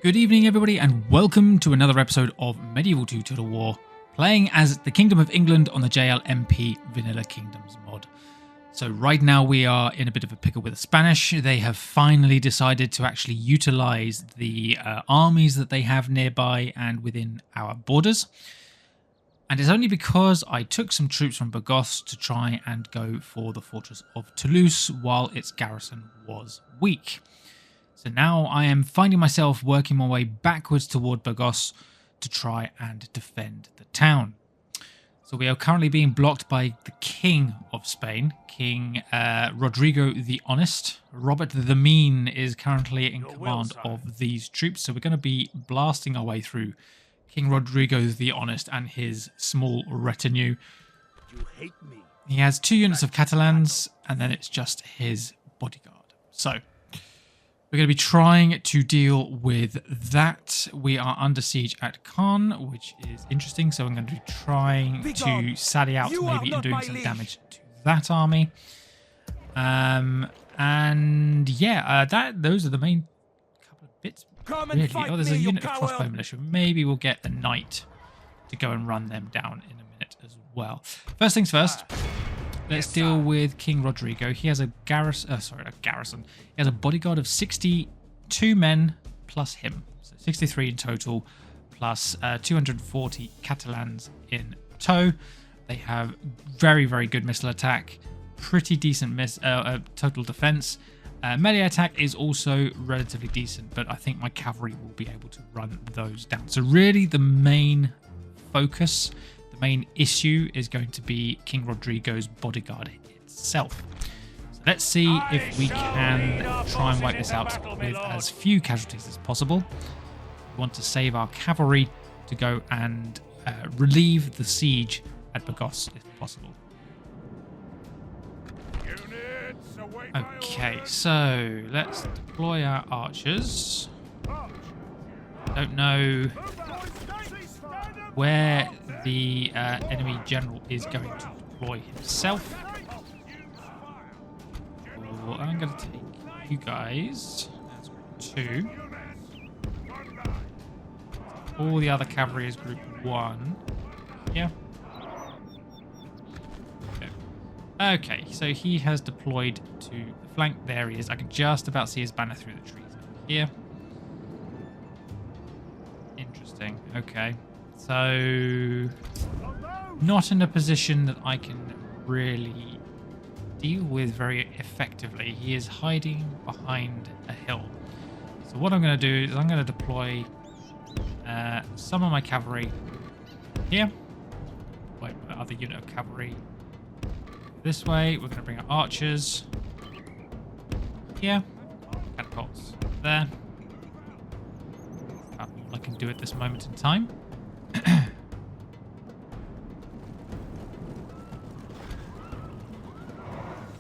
Good evening everybody and welcome to another episode of Medieval 2 Total War, playing as the Kingdom of England on the JLMP Vanilla Kingdoms mod. So right now we are in a bit of a pickle with the Spanish. They have finally decided to actually utilise the armies that they have nearby and within our borders. And it's only because I took some troops from Burgos to try and go for the fortress of Toulouse while its garrison was weak. So now I am finding myself working my way backwards toward Burgos to try and defend the town. So we are currently being blocked by the King of Spain, King Rodrigo the Honest. Robert the Mean is currently in command of these troops, so we're going to be blasting our way through King Rodrigo the Honest and his small retinue. You hate me. He has 2 units of Catalans, and then it's just his bodyguard. So we're going to be trying to deal with that. We are under siege at Caen, which is interesting. So I'm going to be trying to sally out maybe and doing some damage to that army. And yeah, those are the main couple of bits. Really. Oh, there's a unit of crossbow militia. Maybe we'll get the knight to go and run them down in a minute as well. First things first. Let's deal with King Rodrigo. He has a garrison. He has a bodyguard of 62 men plus him. So 63 in total, plus 240 Catalans in tow. They have very, very good missile attack. Pretty decent total defense. Melee attack is also relatively decent, but I think my cavalry will be able to run those down. So really the main focus, the main issue is going to be King Rodrigo's bodyguard itself. So let's see if we can try and wipe this out with as few casualties as possible. We want to save our cavalry to go and relieve the siege at Burgos if possible. Okay, so let's deploy our archers. Don't know where the enemy general is going to deploy himself. Well, I'm going to take you guys as group 2. All the other cavalry is group 1. Yeah. Okay, so he has deployed to the flank. There he is. I can just about see his banner through the trees here. Interesting. Okay. So, not in a position that I can really deal with very effectively. He is hiding behind a hill. So what I'm going to do is I'm going to deploy some of my cavalry here. Deploy my other unit of cavalry this way. We're going to bring our archers here. Catapults there. About all I can do at this moment in time.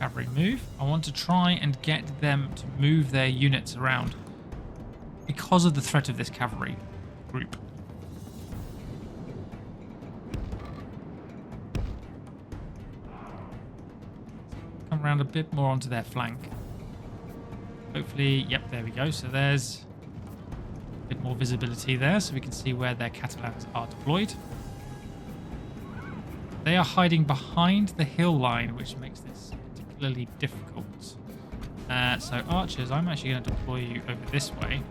Cavalry move. I want to try and get them to move their units around because of the threat of this cavalry group. Come around a bit more onto their flank. Hopefully, yep, there we go. So there's a bit more visibility there so we can see where their Catalans are deployed. They are hiding behind the hill line, which makes this particularly difficult. So archers, I'm actually going to deploy you over this way.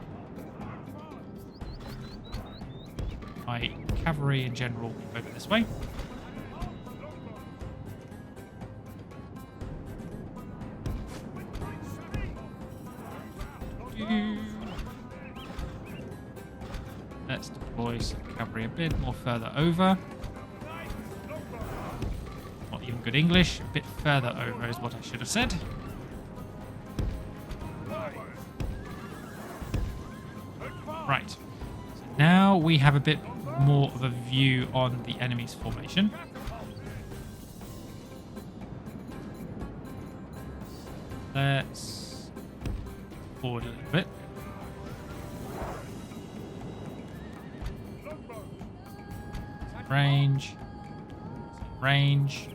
My cavalry in general over this way. Let's deploy some cavalry a bit more further over. Not even good English. A bit further over is what I should have said. Right. So now we have a bit more of a view on the enemy's formation. Let's forward a little bit. Range. Range.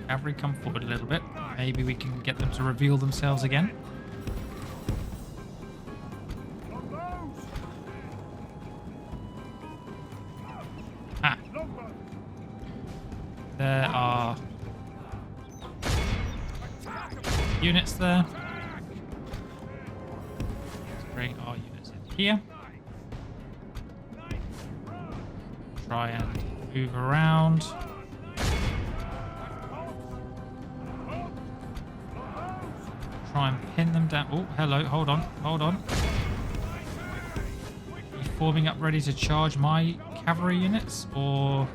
Cavalry come forward a little bit. Maybe we can get them to reveal themselves again. There are units there. Let's bring our units in here. Try and move around. Try and pin them down. Oh, hello. Hold on. Hold on. Are you forming up ready to charge my cavalry units? Or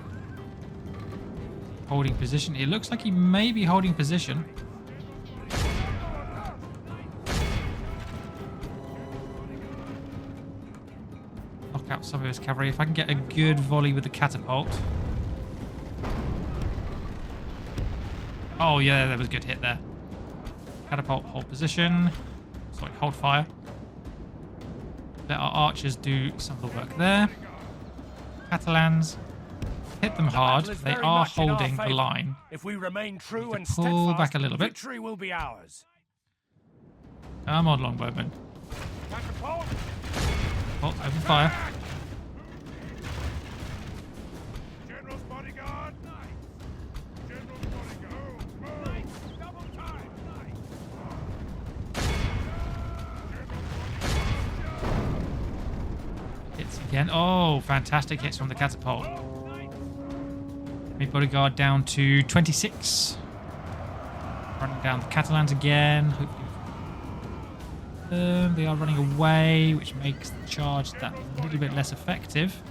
holding position? It looks like he may be holding position. Knock out some of his cavalry. If I can get a good volley with the catapult. Oh, yeah, there was a good hit there. Catapult, hold position. Sorry, hold fire. Let our archers do some of the work there. Catalans, hit them hard. They are holding the line. If we remain true and pull back a little bit. Victory will be ours. Come on, longbowmen. Catapult. Oh, open fire. General's bodyguard. General's bodyguard. Double time. Hits again. Oh, fantastic hits from the catapult. Enemy bodyguard down to 26. Running down the Catalans again. Hopefully, they are running away, which makes the charge that little bit less effective.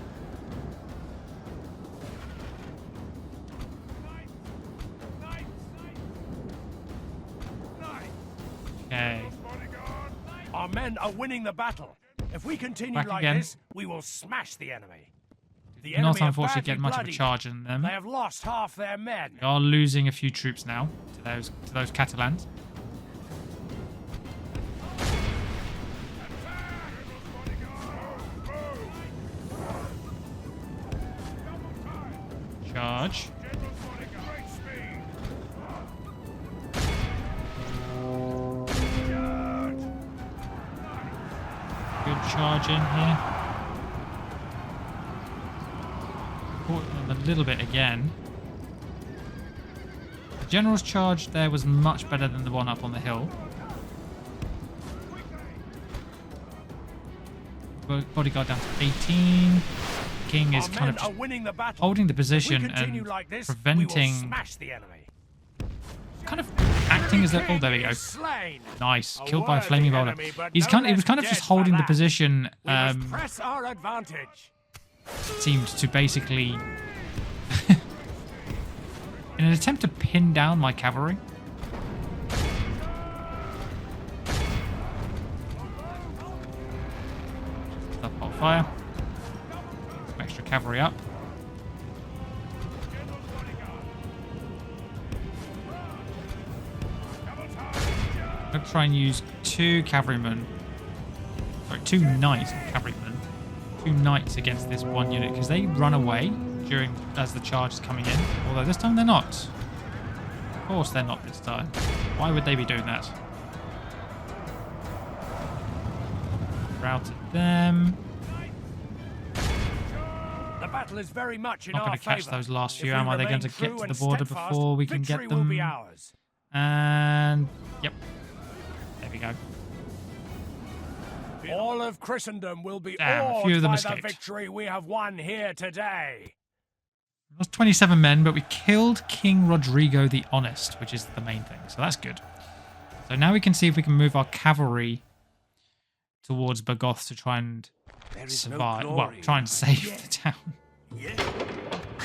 Okay. Our men are winning the battle. If we continue Back like again. this, we will smash the enemy. The Not enemy are unfortunately badly get much of a bloodied. charge in them. They have lost half their men. They are losing a few troops now to those Catalans. Charge. Good charge in here. Caught them a little bit again. The general's charge there was much better than the one up on the hill. Bodyguard down to 18. King is kind of holding the position and preventing, kind of acting as though. Oh, there we go. Nice, killed by a flaming boulder. He was kind of just holding the position. Press our advantage. Seemed to basically, in an attempt to pin down my cavalry. Stop hot fire. Some extra cavalry up. I'm going to try and use two cavalrymen. Sorry, two knights, not cavalrymen. Two knights against this one unit because they run away as the charge is coming in. Although this time they're not. Of course they're not this time. Why would they be doing that? Routed them. The battle is very much in Not our going to catch favor. those last few. If we Am I? They're going remain to get true to the and border steadfast, before we can victory get them. will be ours. And yep, there we go. All of Christendom will be Damn, a awed few of them by escaped. the victory we have won here today. Lost 27 men, but we killed King Rodrigo the Honest, which is the main thing. So that's good. So now we can see if we can move our cavalry towards Burgos to try and survive. Well, try and save the town.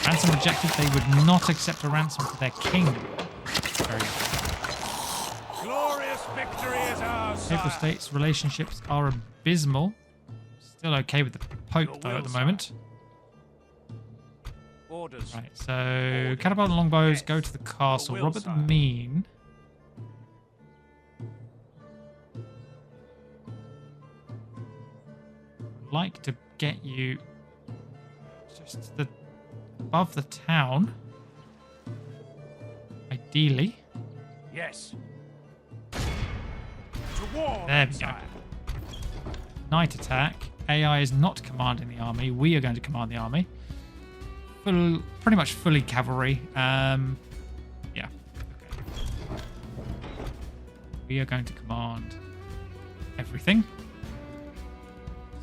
Ransom rejected. They would not accept a ransom for their king. Very good. Glorious victory is ours, Papal sire. states relationships are abysmal. Still okay with the Pope though at the moment. Orders. Right, so catapult and longbows go to the castle. will, Robert the sire. Mean. Like to get you just above the town. Ideally. Yes. To war, There we go. sire. Night attack. AI is not commanding the army. We are going to command the army. pretty much fully cavalry. Yeah. Okay. We are going to command everything.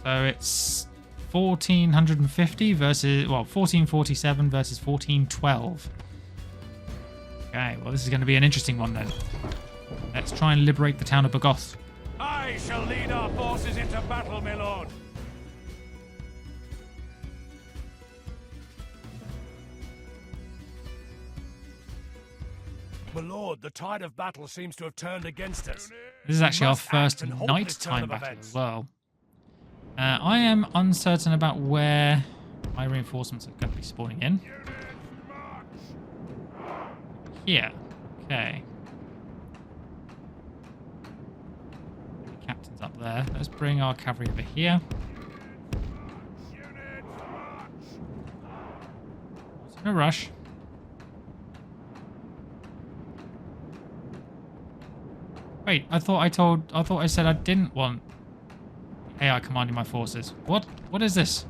So it's 1450 versus, well, 1447 versus 1412. Okay, well, this is going to be an interesting one then. Let's try and liberate the town of Burgos. I shall lead our forces into battle, my lord. My lord, the tide of battle seems to have turned against us. This is actually our first and halt this turn nighttime of battle events. as well. I am uncertain about where my reinforcements are going to be spawning in. Here. Okay. The captain's up there. Let's bring our cavalry over here. It's no rush. Wait, I thought I said I didn't want AI commanding my forces. What? What is this?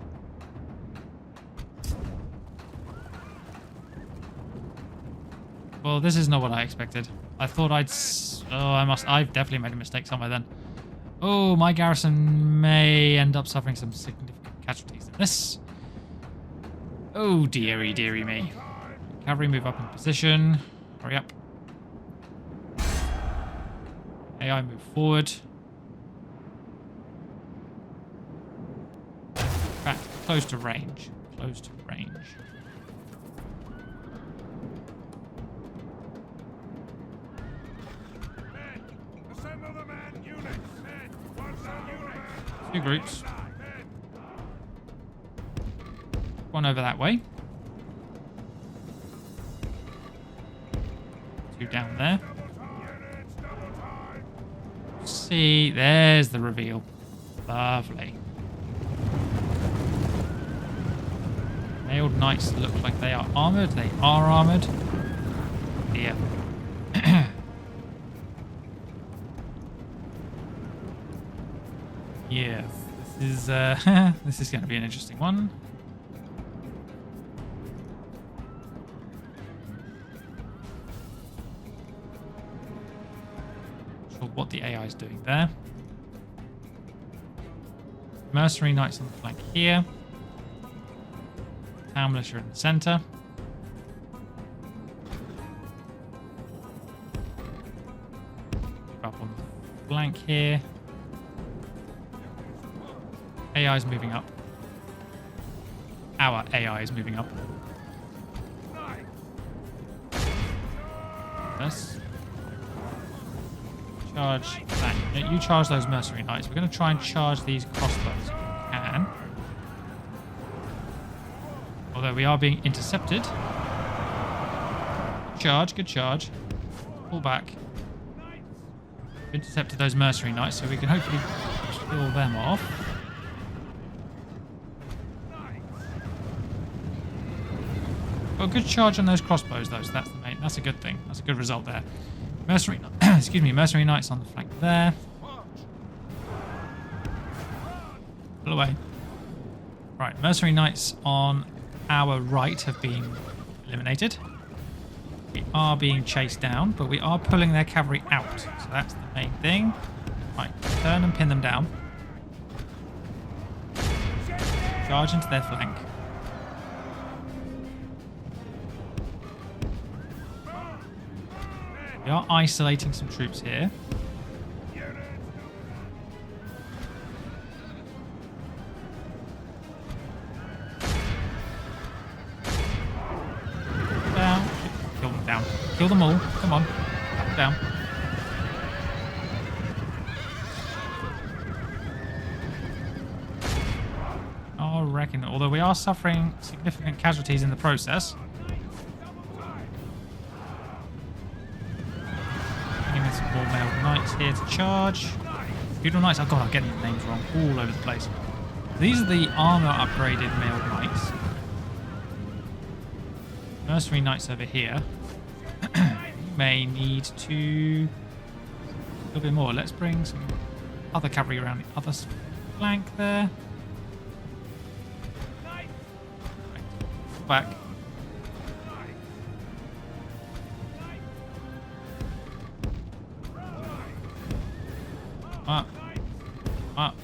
Well, this is not what I expected. I thought I've definitely made a mistake somewhere then. Oh, my garrison may end up suffering some significant casualties in this. Oh, dearie, dearie me. Cavalry move up in position. Hurry up. AI move forward. Back close to range. Close to range. Two groups. One over that way. Two down there. See, there's the reveal. Lovely. Mailed knights look like they are armoured. They are armoured. Yeah. Yeah. This is this is going to be an interesting one. What the AI is doing there. Mercenary knights on the flank here. Town militia in the center. Up on the flank here. AI is moving up. Our AI is moving up. Yes. Charge that unit. You charge those mercenary knights. We're going to try and charge these crossbows if we can. Although we are being intercepted. Charge, good charge. Pull back. Intercepted those mercenary knights, so we can hopefully kill them off. Got a good charge on those crossbows though, so that's a good thing. That's a good result there. Mercenary, excuse me, mercenary knights on the flank there. Pull away. Right, mercenary knights on our right have been eliminated. We are being chased down, but we are pulling their cavalry out, so that's the main thing. Right, turn and pin them down. Charge into their flank. We are isolating some troops here. Down. Kill them down. Kill them all. Come on. Down. I reckon, although we are suffering significant casualties in the process. Some more mailed knights here to charge. Feudal knights. Oh god, I'm getting the names wrong all over the place. These are the armor upgraded mailed knights. Mercenary knights over here. We may need to a little bit more. Let's bring some other cavalry around the other flank there. Right. back. Up. Up.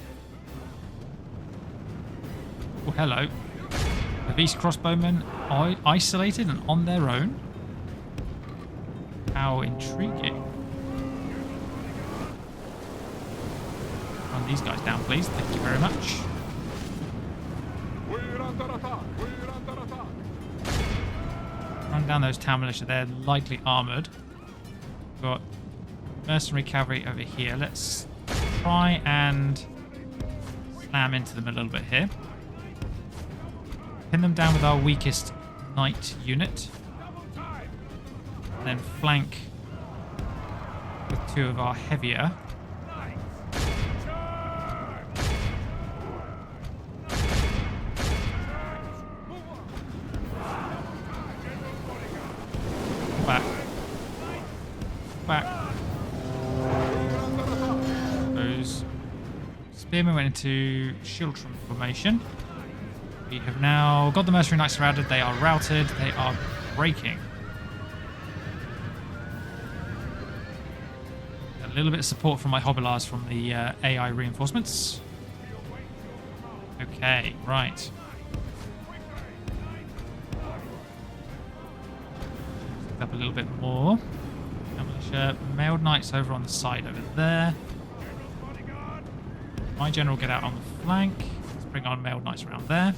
Oh, hello. The beast crossbowmen are isolated and on their own. How intriguing. Run these guys down, please. Thank you very much. We're under attack. We're under attack. Run down those town militia. They're lightly armoured. Got mercenary cavalry over here. Let's try and slam into them a little bit here. Pin them down with our weakest knight unit. And then flank with 2 of our heavier. Back. Back. Those spearmen went into Schiltron formation. We have now got the mercenary knights surrounded. They are routed. They are breaking. A little bit of support from my hobilars from the AI reinforcements. Okay, right. Up a little bit more. Militia, mailed knights over on the side over there. My general get out on the flank. Let's bring on mailed knights around there.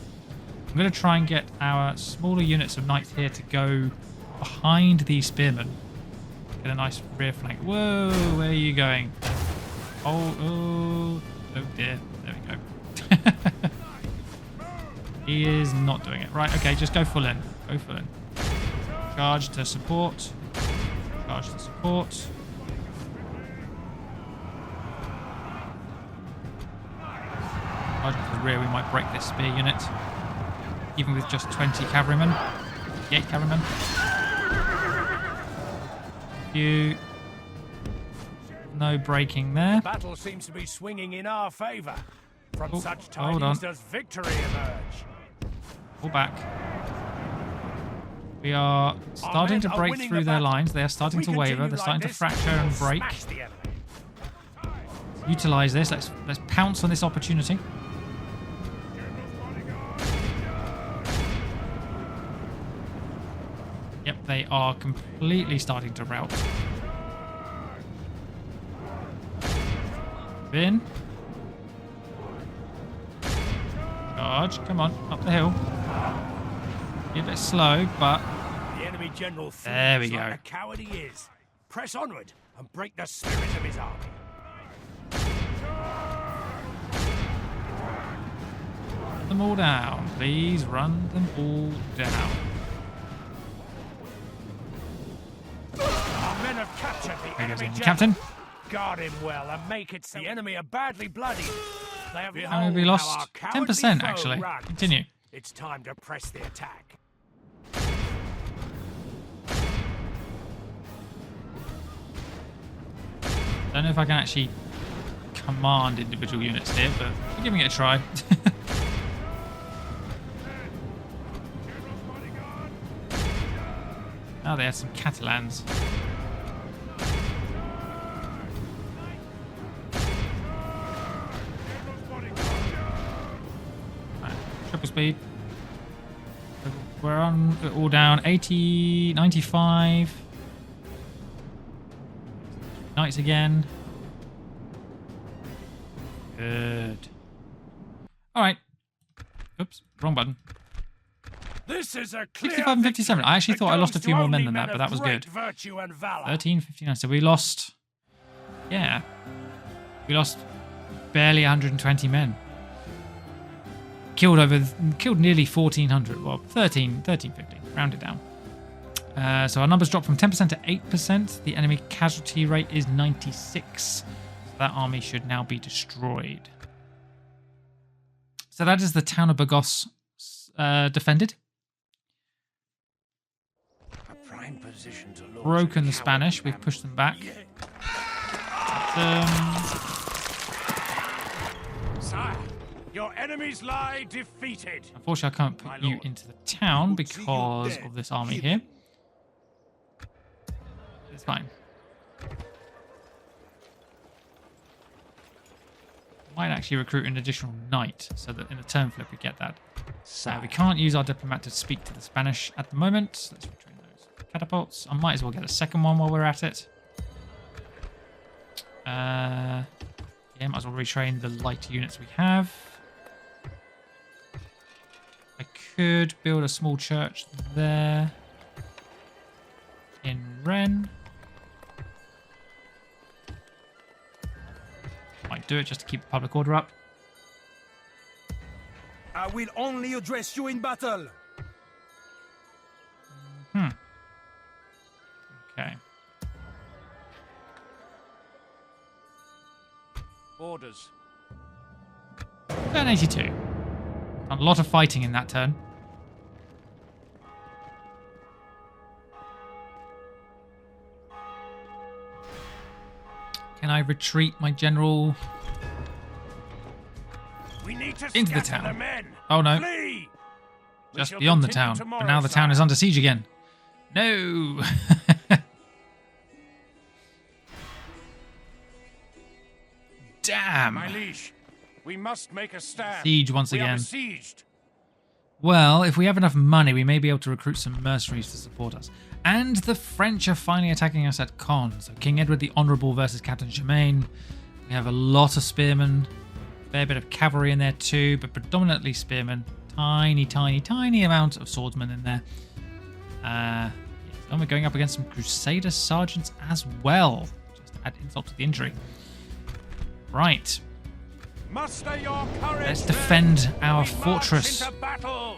I'm going to try and get our smaller units of knights here to go behind these spearmen. Get a nice rear flank. Whoa, where are you going? Oh dear. There we go. He is not doing it. Right, okay, just go full in. Go full in. Charge to support. Charge to support. Charge to the rear, we might break this spear unit. Even with just 20 cavalrymen. 8 cavalrymen. No breaking there. The battle seems to be swinging in our favour. From such tidings does victory emerge. Pull back. We are starting to break through their lines. They are starting to waver. They're starting to fracture and break. Utilize this. Let's pounce on this opportunity. Yep, they are completely starting to rout. In. Charge. Come on, up the hill. Be a bit slow, but the enemy general there we go. Like a coward he is. Press onward and break the spirit of his army. Run them all down, please. Run them all down. Our men have captured the enemy general. Captain. Guard him well and make it so the enemy are badly bloodied. They have and we lost 10% actually. Runs. Continue. It's time to press the attack. Don't know if I can actually command individual units here, but we're giving it a try. Oh, they had some Catalans. Right, triple speed. We're on all down 80, 95. Knights again. Good. All right. Oops, wrong button. This is a clear 65 and 57. I actually thought I lost a few more men than that, but that was good. 13, 59. So we lost. Yeah. We lost barely 120 men. Killed nearly 1,400. Well, 1350. Rounded down. So our numbers dropped from 10% to 8%. The enemy casualty rate is 96. So that army should now be destroyed. So that is the town of Burgos defended. Broken the Spanish. We've pushed them back. Sire, your enemies lie defeated. Unfortunately, I can't put you into the town because of this army here. It's fine. Might actually recruit an additional knight so that in a turn flip we get that. We can't use our diplomat to speak to the Spanish at the moment. Let's retrain those catapults. I might as well get a second one while we're at it. Yeah, might as well retrain the lighter units we have. I could build a small church there in Rennes. Might do it just to keep the public order up. I will only address you in battle. Okay. Orders. Turn 82. Done a lot of fighting in that turn. Can I retreat my general We need to into the scatter town? the men. Oh no, Flee. We just shall beyond the continue town. tomorrow, But now the town is sire. under siege again. No. Damn. My liege, we must make a stand. Siege once We are again. besieged. Well, if we have enough money, we may be able to recruit some mercenaries to support us. And the French are finally attacking us at Caen. So King Edward the Honourable versus Captain Germain. We have a lot of spearmen. Fair bit of cavalry in there too, but predominantly spearmen. Tiny, tiny, tiny amount of swordsmen in there. And we're going up against some Crusader sergeants as well. Just to add insult to the injury. Right. Muster your courage. Let's men. defend our We march fortress. into battle.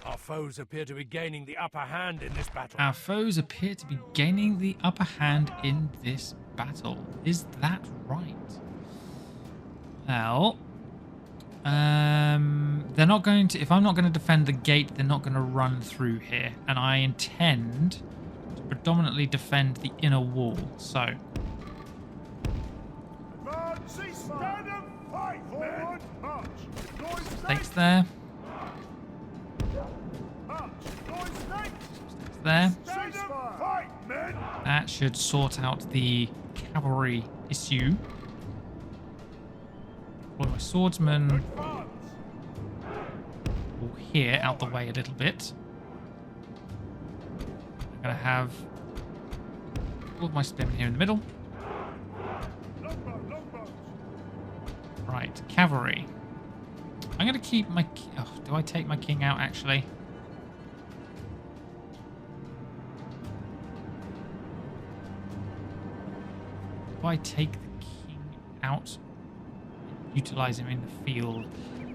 Our foes appear to be gaining the upper hand in this battle. Our foes appear to be gaining the upper hand in this battle. Is that right? Well, they're not going to... If I'm not going to defend the gate, they're not going to run through here. And I intend to predominantly defend the inner wall. So, Stand and fight, men. stakes there. Stakes there. Stand and fight, men. That should sort out the cavalry issue. Pull my swordsman all here out the way a little bit. I'm going to have all of my spearmen here in the middle. Right, cavalry. I'm going to keep my... Oh, do I take my king out, actually? Do I take the king out? Utilize him in the field?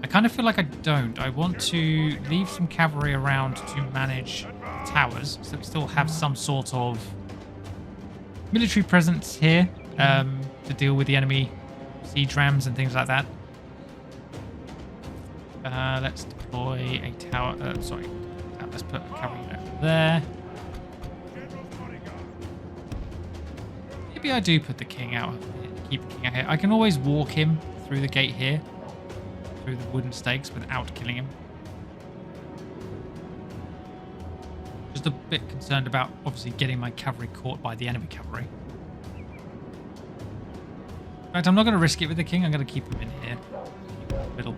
I kind of feel like I don't. I want to leave some cavalry around to manage the towers, so we still have some sort of military presence here to deal with the enemy siege rams and things like that. Let's deploy a tower. Let's put a cavalry over there. Maybe I do put the king out. Keep the king out here. I can always walk him through the gate here, through the wooden stakes, without killing him. Just a bit concerned about obviously getting my cavalry caught by the enemy cavalry. In fact, I'm not going to risk it with the king. I'm going to keep him in here, keep him in the middle.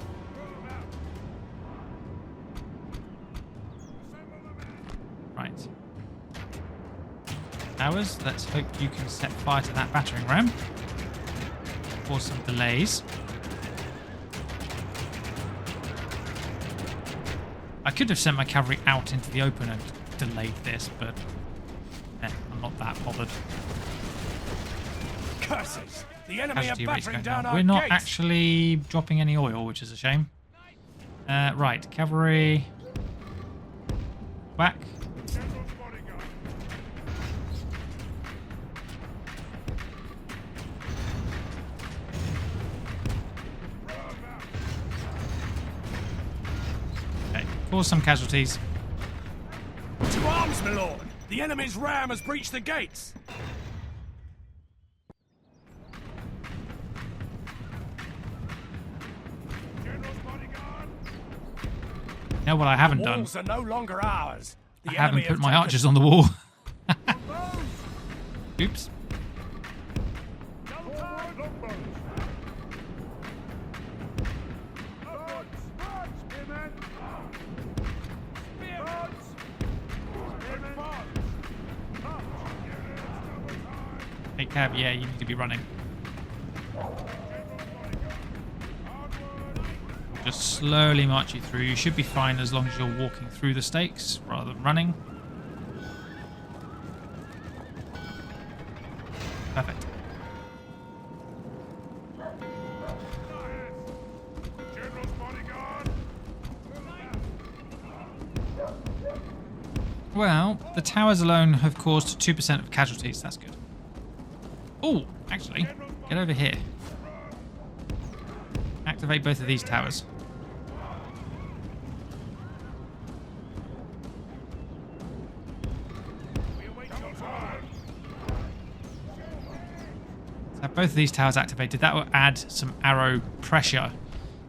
Right. Towers, let's hope you can set fire to that battering ram. Cause some delays. I could have sent my cavalry out into the open and delayed this, but I'm not that bothered. Curses! The enemy are Casualty rates battering going down down. our We're not gates. actually dropping any oil, which is a shame. Right, cavalry. Back. Okay, cause some casualties. To arms, my lord! The enemy's ram has breached the gates. General's bodyguard. Now what I haven't done, Walls are no longer ours. I haven't put my archers on the wall. Oops. Hey Cab, yeah, you need to be running. Just slowly march you through. You should be fine as long as you're walking through the stakes rather than running. Perfect. Well, the towers alone have caused 2% of casualties. That's good. Oh, actually, get over here. Activate both of these towers. So have both of these towers activated. That will add some arrow pressure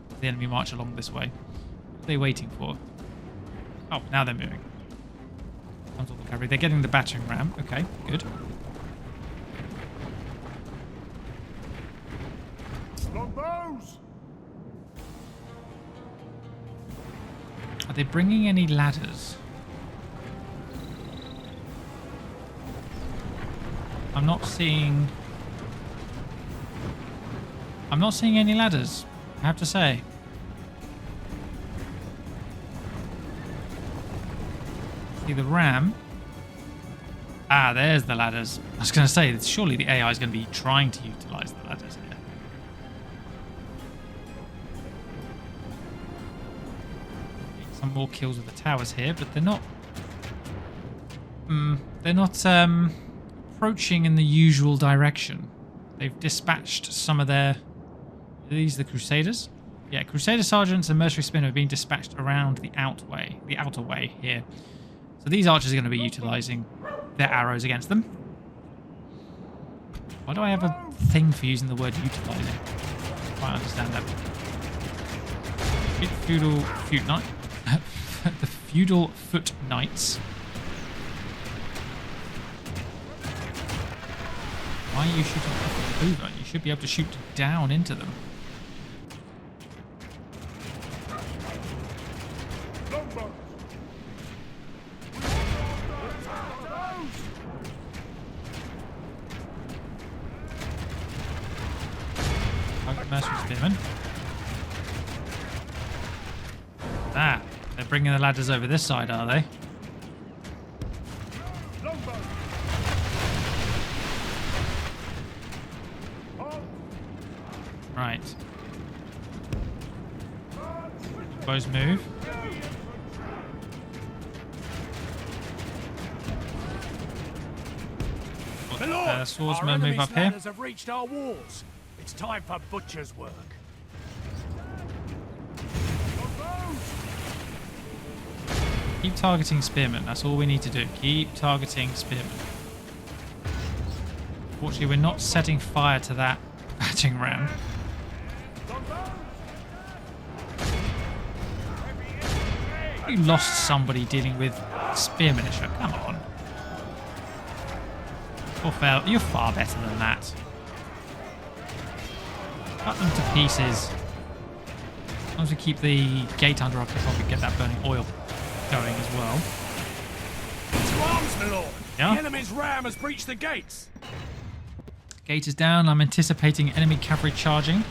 to the enemy march along this way. What are they waiting for? Oh, now they're moving. Comes all the cavalry. They're getting the battering ram. Okay, good. Longbows! Are they bringing any ladders? I'm not seeing any ladders, I have to say. See the ram. Ah, there's the ladders. I was going to say, surely the AI is going to be trying to utilize the ladders here. Some more kills with the towers here, but they're not. They're not approaching in the usual direction. They've dispatched some of their. Are these the Crusaders? Yeah, Crusader sergeants and mercenary spearmen have been dispatched around the outer way here. So these archers are going to be utilizing their arrows against them. Why do I have a thing for using the word utilizing? I don't understand that. The feudal foot knights. Why are you shooting up and over? You should be able to shoot down into them. Mercenary spearmen. Ah, they're bringing the ladders over this side, are they? Right. Bows move. Swordsmen move up here. Have reached our walls. It's time for butcher's work. Keep targeting spearmen. That's all we need to do. Keep targeting spearmen. Fortunately, we're not setting fire to that battering ram. You lost somebody dealing with spear militia. Come on. You're far better than that. Cut them to pieces. As long as we keep the gate under our control, we get that burning oil going as well. To arms, my lord! Yeah? The enemy's ram has breached the gates! Gate is down. I'm anticipating enemy cavalry charging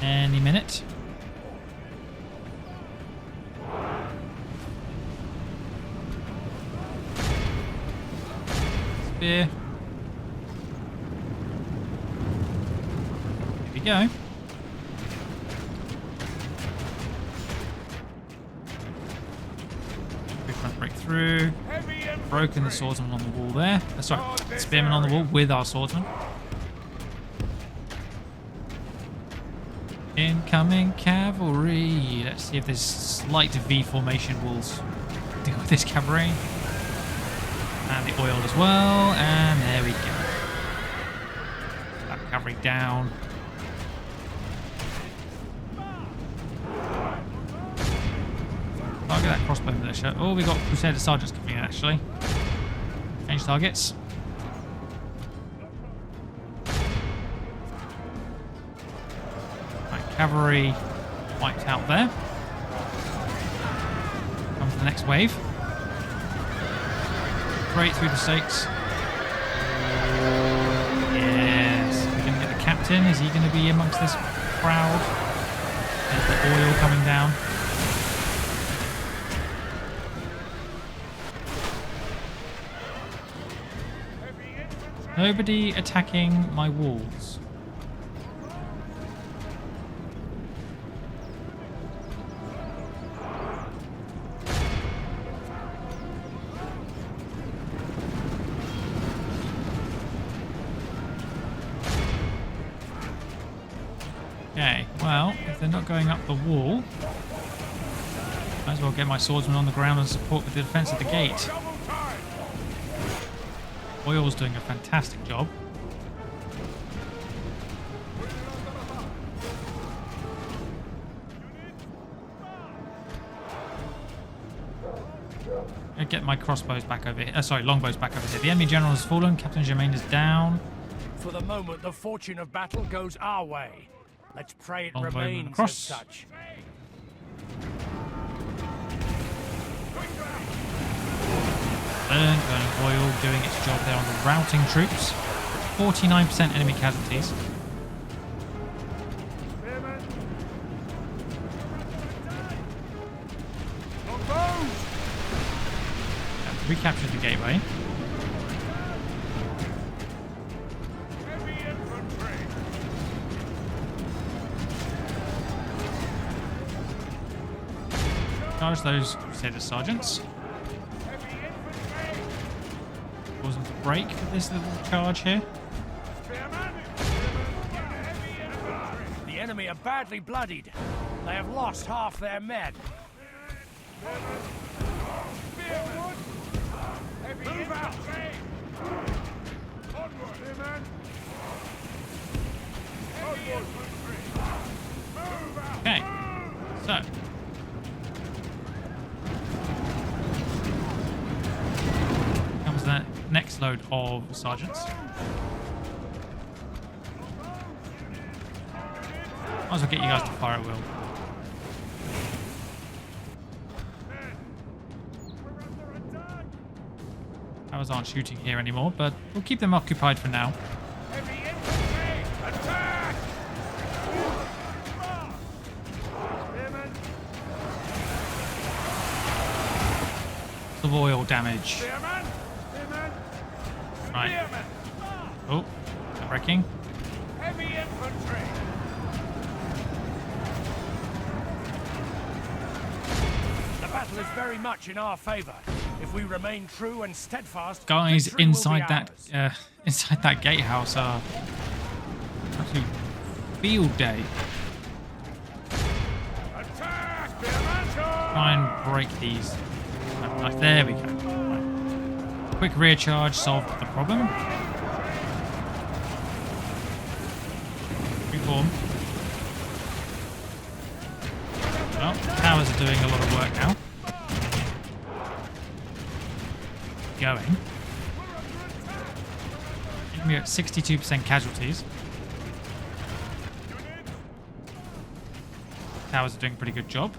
any minute. Spear. Here we go. Quick front break through. Broken the swordsman on the wall there. Sorry, spearman on the wall with our swordsman. Incoming cavalry. Let's see if this slight V formation will deal with this cavalry. And the oil as well. And there we go. That cavalry down. Target that crossbow militia. Oh, we got Crusader Sergeants coming in actually. Change targets. Right, cavalry wiped out there. Come to the next wave. Straight through the stakes. Yes. We're going to get the captain. Is he going to be amongst this crowd? There's the oil coming down. Nobody attacking my walls. Okay, well, if they're not going up the wall, might as well get my swordsmen on the ground and support with the defense of the gate. Oil's doing a fantastic job. I'll get my crossbows back over here. Sorry, longbows back over here. The enemy general has fallen. Captain Germain is down. For the moment, the fortune of battle goes our way. Let's pray it Longbow remains across. as such. Burning oil doing its job there on the routing troops. 49% enemy casualties. Recaptured the gateway. Charge those Crusader Sergeants. Cause them to break with this little charge here. The enemy are badly bloodied. They have lost half their men. Move out! Okay, so comes the next load of sergeants. Might as well get you guys to fire at will. Towers aren't shooting here anymore, but we'll keep them occupied for now. Of oil damage. Right. Oh, breaking. Heavy infantry. The battle is very much in our favour. If we remain true and steadfast, guys victory will inside be ours. inside that gatehouse are absolute field day. Attack! Spearman! Try and break these. Right, there we go. Right. Quick rear charge solved the problem. Reform. Well, towers are doing a lot of work now. Going. We're at 62% casualties. Towers are doing a pretty good job.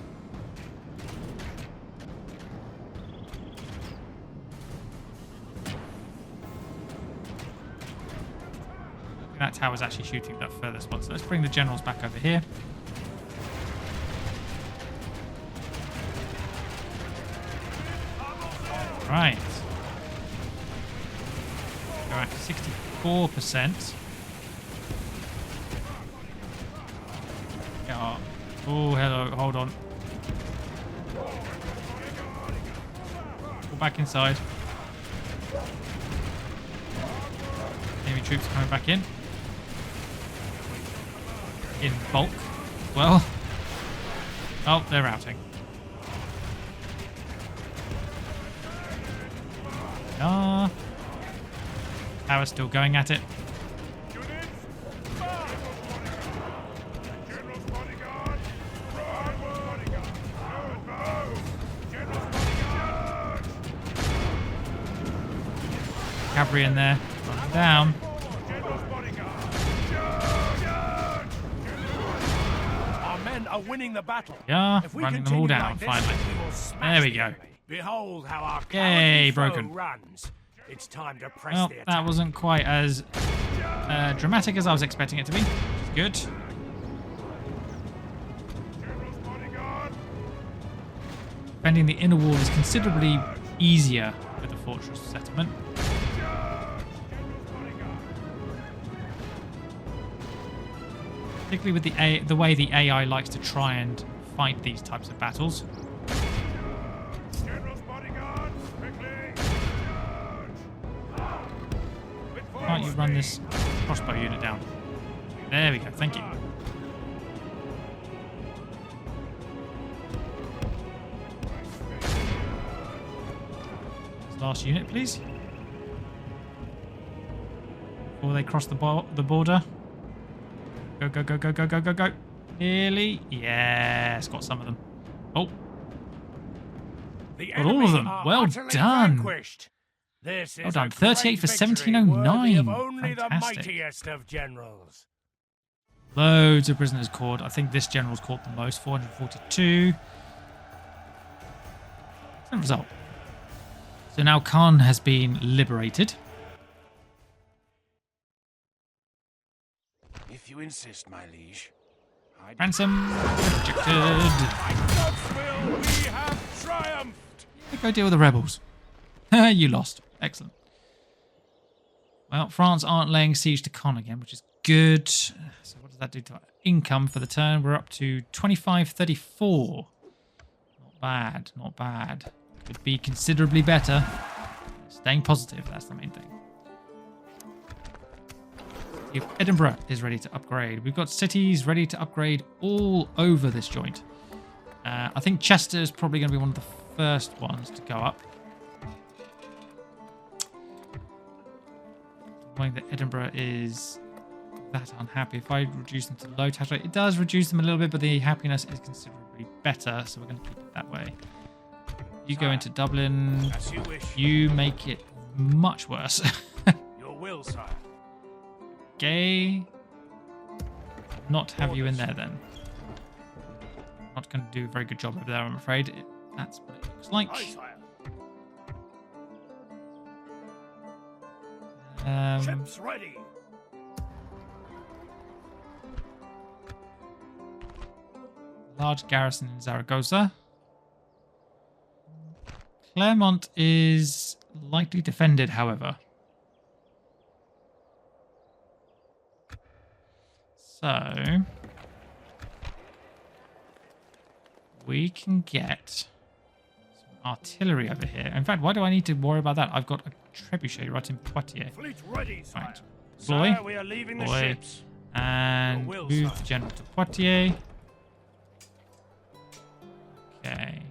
That tower's actually shooting that furthest one, so let's bring the generals back over here. Right. We're at 64%. Yeah. Oh, hello, hold on. Go back inside. Enemy troops coming back in. In bulk. Well. Oh, they're routing. Ah. Power's still going at it. Cavalry in there. Down. Our men are winning the battle. Yeah, If we running them all continue down, like this, finally. we will smash There we the go. enemy. Behold how our Yay, cowardly foe broken. runs. It's time to press Well, the attack. that wasn't quite as dramatic as I was expecting it to be, which is good. Defending the inner wall is considerably easier with the fortress settlement. Particularly with the way the AI likes to try and fight these types of battles. Can't you run this crossbow unit down? There we go, thank you. Last unit, please. Before they cross the border. Go, go, go, go, go, go, go, go. Nearly. Yes, got some of them. Oh. Got all of them. Well done. This Well is done. a 38 for great victory 1709. worthy of only the Fantastic. mightiest of generals. Loads of prisoners caught. I think this general's caught the most, 442. Excellent result. So now Caen has been liberated. If you insist, my liege. Ransom rejected. God's will, we have triumphed. Go deal with the rebels. You lost. Excellent. Well, France aren't laying siege to Caen again, which is good. So what does that do to our income for the turn? We're up to 2534. Not bad, not bad. Could be considerably better. Staying positive, that's the main thing. If Edinburgh is ready to upgrade. We've got cities ready to upgrade all over this joint. I think Chester is probably going to be one of the first ones to go up. Knowing that Edinburgh is that unhappy. If I reduce them to low tax rate, it does reduce them a little bit, but the happiness is considerably better, so we're going to keep it that way. You go into Dublin. As you wish. You make it much worse. Your will, sire. Okay. Not have you in there then. Not going to do a very good job over there, I'm afraid. That's what it looks like. Aye, sire. Ships ready. Large garrison in Zaragoza. Clermont is lightly defended, however. So we can get some artillery over here. In fact, why do I need to worry about that? I've got a trebuchet right in Poitiers. Fleet ready, sire. Right. Sire, Deploy. we are leaving the Deploy. ships. And Your will, move sire. the general to Poitiers. Okay.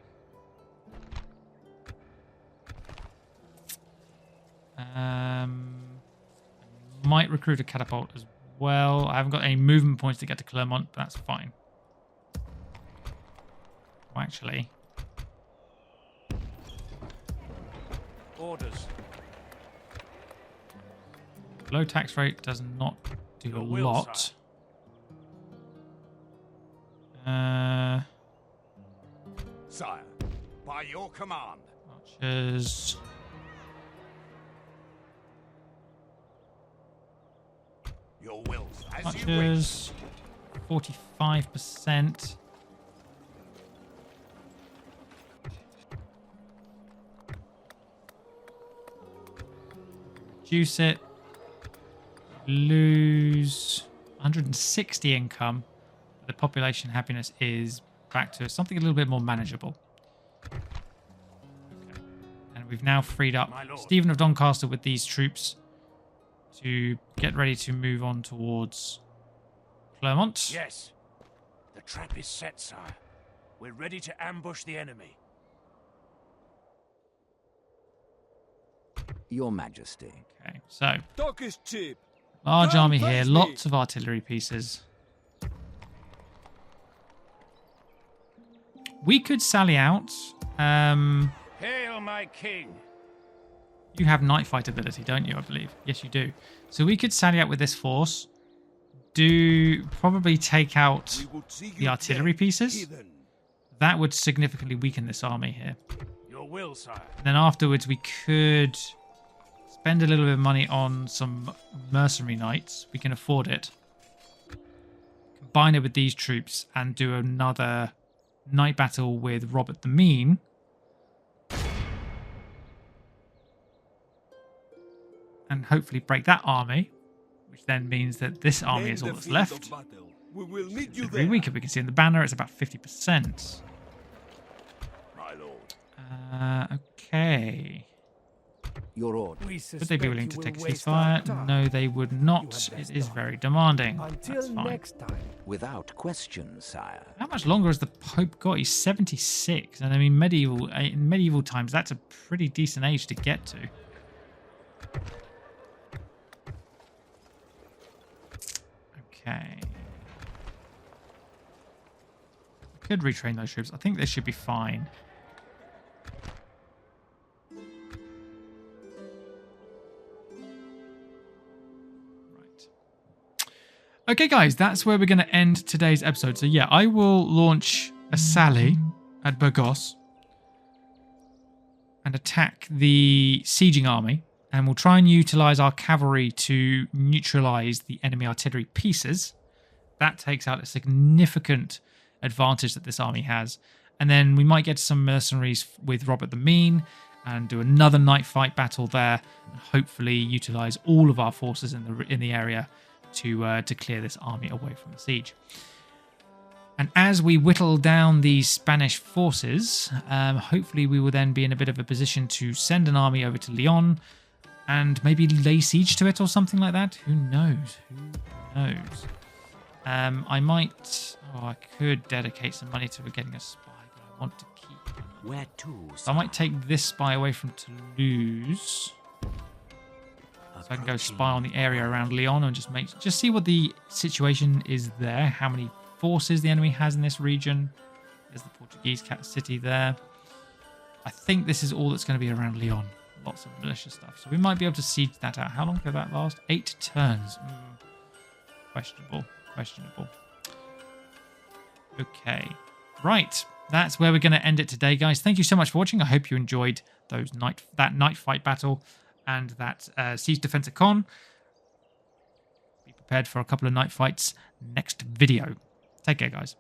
Might recruit a catapult as well. I haven't got any movement points to get to Clermont, but that's fine. Oh, actually. Orders. Low tax rate does not do Your a will, lot. Sire, by your command. Archers. Your will, as you wish. Archers. 45%. Reduce it. Lose 160 income. The population happiness is back to something a little bit more manageable. Okay. And we've now freed up My lord. Stephen of Doncaster with these troops to get ready to move on towards Clermont. Yes. The trap is set, sire. We're ready to ambush the enemy. Your Majesty. Okay, so Stock is cheap. large Come army here, face me. lots of artillery pieces. We could sally out. Hail my king. You have night fight ability, don't you? I believe. Yes, you do. So we could sally out with this force. Probably take out the artillery pieces. That would significantly weaken this army here. Your will, sire. And then afterwards we could spend a little bit of money on some mercenary knights. We can afford it. Combine it with these troops and do another night battle with Robert the Mean. And hopefully break that army, which then means that this army is all that's left. We will meet you Very weak. We can see in the banner it's about 50%. My lord. Okay. Your order. Would they be willing to take a ceasefire? No, they would not. It is very demanding. That's fine. next time. Without question, sire. How much longer has the Pope got? He's 76. And I mean, in medieval times, that's a pretty decent age to get to. Okay. Could retrain those troops. I think this should be fine. Right. Okay, guys, that's where we're going to end today's episode. So yeah, I will launch a sally at Burgos and attack the sieging army. And we'll try and utilize our cavalry to neutralize the enemy artillery pieces. That takes out a significant advantage that this army has. And then we might get some mercenaries with Robert the Mean and do another night fight battle there. And hopefully utilize all of our forces in the area to clear this army away from the siege. And as we whittle down these Spanish forces, hopefully we will then be in a bit of a position to send an army over to Lyon and maybe lay siege to it or something like that. Who knows? Who knows? I might... Oh, I could dedicate some money to getting a spy, but I want to keep... Where to? So I might take this spy away from Toulouse. So I can go spy on the area around Lyon and just see what the situation is there. How many forces the enemy has in this region. There's the Portuguese city there. I think this is all that's going to be around Lyon. Lots of militia stuff. So we might be able to siege that out. How long could that last? 8 turns. Questionable. Questionable. Okay. Right. That's where we're going to end it today, guys. Thank you so much for watching. I hope you enjoyed that night fight battle and that siege defense at Caen. Be prepared for a couple of night fights next video. Take care, guys.